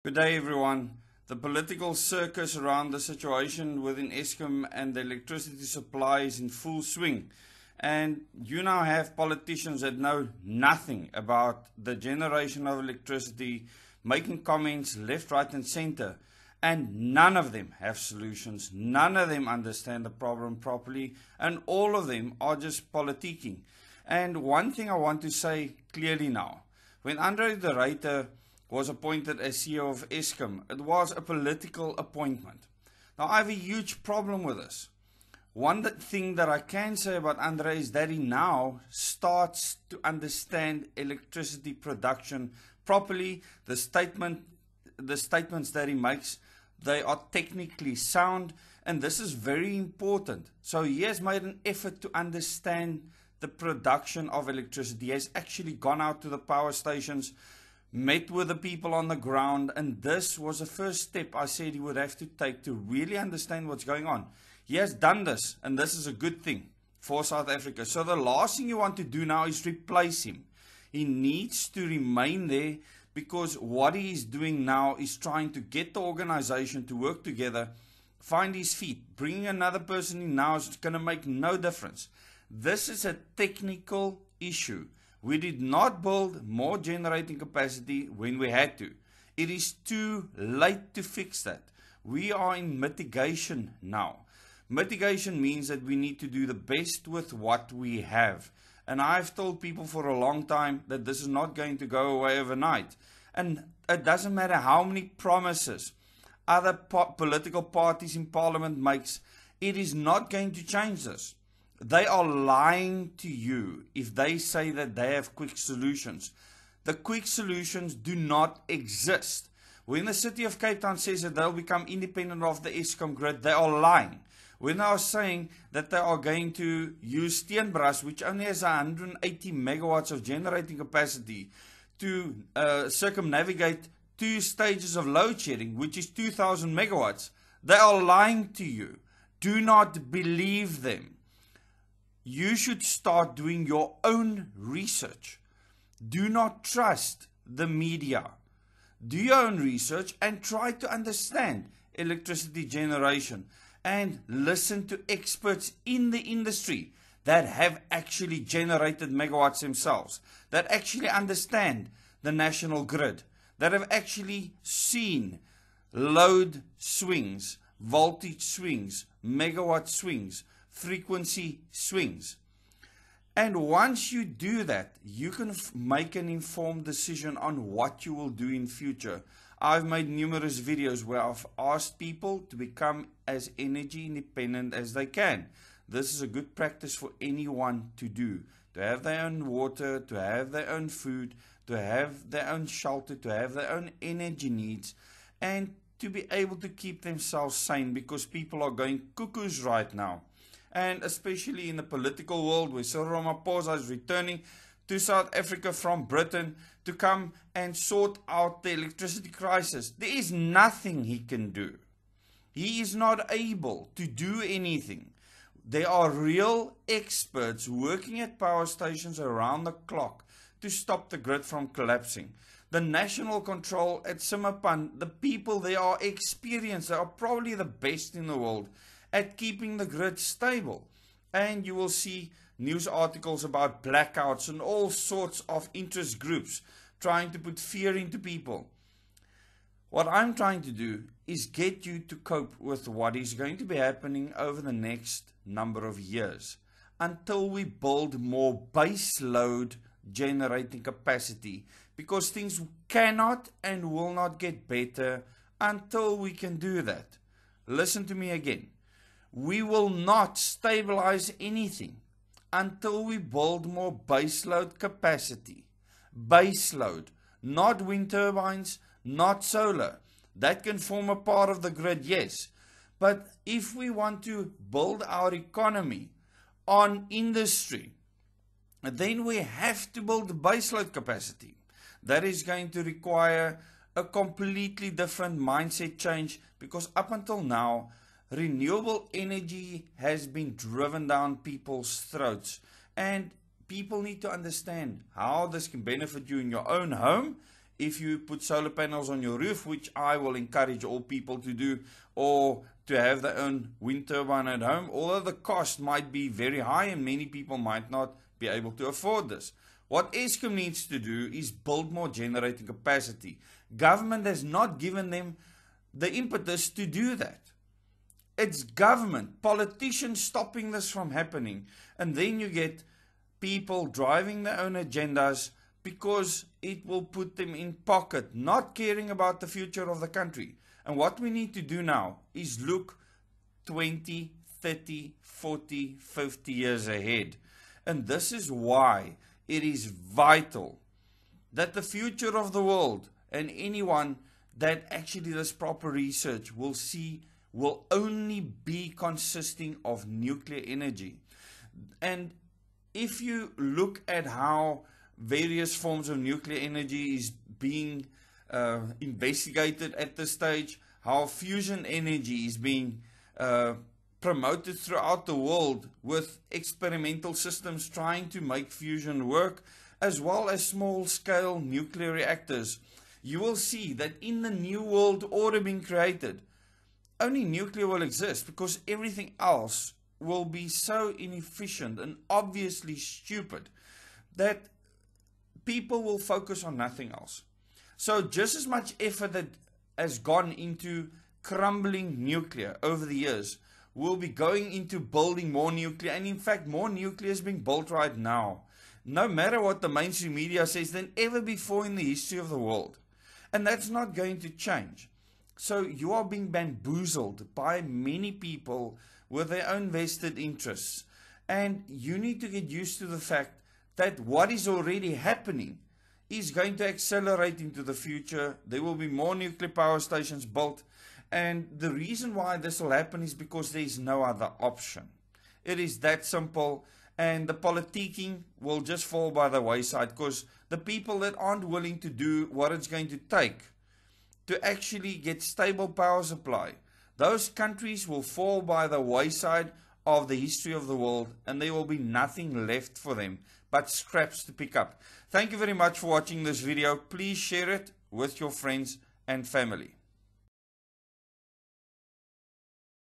Good day, everyone. The political circus around the situation within Eskom and the electricity supply is in full swing. And you now have politicians that know nothing about the generation of electricity, making comments left, right, and center. And none of them have solutions. None of them understand the problem properly. And all of them are just politicking. And one thing I want to say clearly now. When Andre de Ruyter was appointed as CEO of Eskom, it was a political appointment. Now, I have a huge problem with this. One thing that I can say about Andre is that he now starts to understand electricity production properly. The statements that he makes, they are technically sound, and this is very important. So he has made an effort to understand the production of electricity. He has actually gone out to the power stations, met with the people on the ground, and this was the first step I said he would have to take to really understand what's going on. He has done this, and this is a good thing for South Africa. So the last thing you want to do now is replace him. He needs to remain there, because what he is doing now is trying to get the organization to work together, find his feet. Bringing another person in now is going to make no difference. This is a technical issue. We did not build more generating capacity when we had to. It is too late to fix that. We are in mitigation now. Mitigation means that we need to do the best with what we have. And I've told people for a long time that this is not going to go away overnight. And it doesn't matter how many promises other political parties in parliament makes, it is not going to change this. They are lying to you if they say that they have quick solutions. The quick solutions do not exist. When the city of Cape Town says that they'll become independent of the Eskom grid, they are lying. When they are saying that they are going to use Steenbras, which only has 180 megawatts of generating capacity, to circumnavigate 2 stages of load shedding, which is 2,000 megawatts, they are lying to you. Do not believe them. You should start doing your own research. Do not trust the media. Do your own research and try to understand electricity generation, and listen to experts in the industry that have actually generated megawatts themselves, that actually understand the national grid, that have actually seen load swings, voltage swings, megawatt swings, frequency swings. And once you do that, you can make an informed decision on what you will do in future. I've made numerous videos where I've asked people to become as energy independent as they can. This is a good practice for anyone to do. To have their own water, to have their own food, to have their own shelter, to have their own energy needs, and to be able to keep themselves sane, because people are going cuckoos right now. And especially in the political world, where Cyril Ramaphosa is returning to South Africa from Britain to come and sort out the electricity crisis. There is nothing he can do. He is not able to do anything. There are real experts working at power stations around the clock to stop the grid from collapsing. The national control at Simmerpan, the people there are experienced. They are probably the best in the world at keeping the grid stable. And you will see news articles about blackouts and all sorts of interest groups trying to put fear into people. What I'm trying to do is get you to cope with what is going to be happening over the next number of years, until we build more base load generating capacity, because things cannot and will not get better until we can do that. Listen to me again. We will not stabilize anything until we build more baseload capacity. Baseload, not wind turbines, not solar. That can form a part of the grid, yes. But if we want to build our economy on industry, then we have to build baseload capacity. That is going to require a completely different mindset change, because up until now, renewable energy has been driven down people's throats, and people need to understand how this can benefit you in your own home, if you put solar panels on your roof, which I will encourage all people to do, or to have their own wind turbine at home, although the cost might be very high and many people might not be able to afford this. What Eskom needs to do is build more generating capacity. Government has not given them the impetus to do that. It's government, politicians stopping this from happening. And then you get people driving their own agendas because it will put them in pocket, not caring about the future of the country. And what we need to do now is look 20, 30, 40, 50 years ahead. And this is why it is vital that the future of the world, and anyone that actually does proper research will see, will only be consisting of nuclear energy. And if you look at how various forms of nuclear energy is being investigated at this stage, how fusion energy is being promoted throughout the world with experimental systems trying to make fusion work, as well as small-scale nuclear reactors, you will see that in the new world order being created, only nuclear will exist, because everything else will be so inefficient and obviously stupid that people will focus on nothing else. So just as much effort that has gone into crumbling nuclear over the years will be going into building more nuclear, and in fact more nuclear is being built right now, no matter what the mainstream media says, than ever before in the history of the world. And that's not going to change. So you are being bamboozled by many people with their own vested interests, and you need to get used to the fact that what is already happening is going to accelerate into the future. There will be more nuclear power stations built. And the reason why this will happen is because there is no other option. It is that simple, and the politicking will just fall by the wayside, because the people that aren't willing to do what it's going to take to actually get stable power supply, those countries will fall by the wayside of the history of the world, and there will be nothing left for them but scraps to pick up. Thank you very much for watching this video. Please share it with your friends and family.